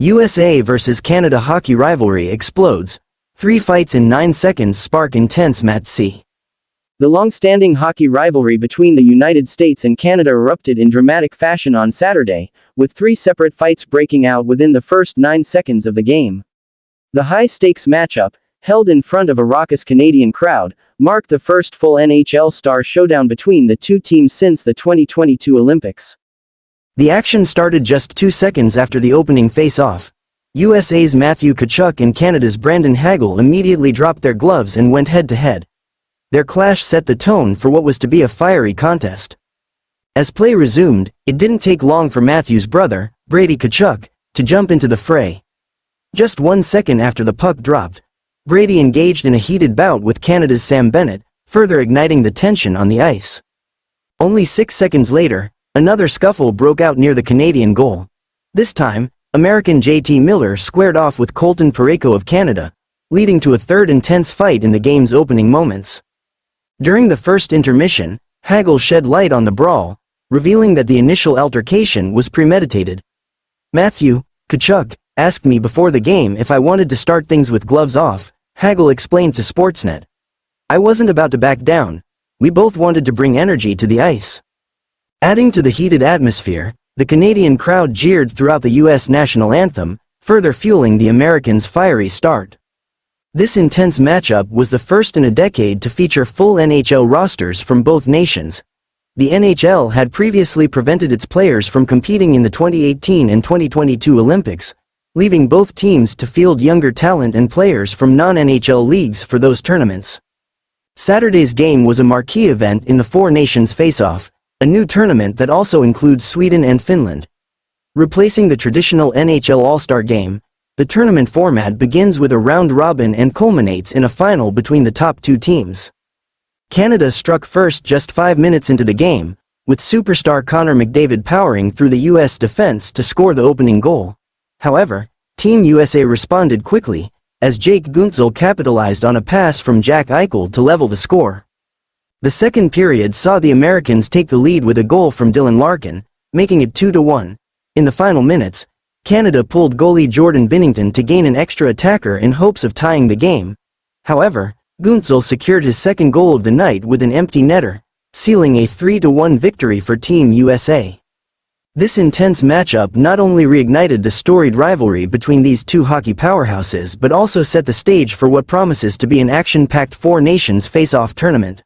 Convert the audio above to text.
USA vs Canada hockey rivalry explodes. 3 fights in 9 seconds spark intense Matc. The long-standing hockey rivalry between the United States and Canada erupted in dramatic fashion on Saturday, with 3 separate fights breaking out within the first 9 seconds of the game. The high-stakes matchup, held in front of a raucous Canadian crowd, marked the first full NHL-star showdown between the two teams since the 2022 Olympics. The action started just 2 seconds after the opening face-off. USA's Brady Tkachuk and Canada's Hagel immediately dropped their gloves and went head-to-head. Their clash set the tone for what was to be a fiery contest. As play resumed, it didn't take long for Matthew's brother, Brady Tkachuk, to jump into the fray. Just 1 second after the puck dropped, Brady engaged in a heated bout with Canada's Bennett, further igniting the tension on the ice. Only 6 seconds later, another scuffle broke out near the Canadian goal. This time, American JT Miller squared off with Colton Parayko of Canada, leading to a third intense fight in the game's opening moments. During the first intermission, Hagel shed light on the brawl, revealing that the initial altercation was premeditated. "Matthew Tkachuk asked me before the game if I wanted to start things with gloves off," Hagel explained to Sportsnet. "I wasn't about to back down. We both wanted to bring energy to the ice." Adding to the heated atmosphere, the Canadian crowd jeered throughout the U.S. national anthem, further fueling the Americans' fiery start. This intense matchup was the first in a decade to feature full NHL rosters from both nations. The NHL had previously prevented its players from competing in the 2018 and 2022 Olympics, leaving both teams to field younger talent and players from non-NHL leagues for those tournaments. Saturday's game was a marquee event in the Four Nations Face-Off, a new tournament that also includes Sweden and Finland. Replacing the traditional NHL All-Star game, the tournament format begins with a round-robin and culminates in a final between the top 2 teams. Canada struck first just 5 minutes into the game, with superstar Connor McDavid powering through the U.S. defense to score the opening goal. However, Team USA responded quickly, as Jake Guentzel capitalized on a pass from Jack Eichel to level the score. The second period saw the Americans take the lead with a goal from Dylan Larkin, making it 2-1. In the final minutes, Canada pulled goalie Jordan Binnington to gain an extra attacker in hopes of tying the game. However, Guentzel secured his second goal of the night with an empty netter, sealing a 3-1 victory for Team USA. This intense matchup not only reignited the storied rivalry between these two hockey powerhouses but also set the stage for what promises to be an action-packed Four Nations face-off tournament.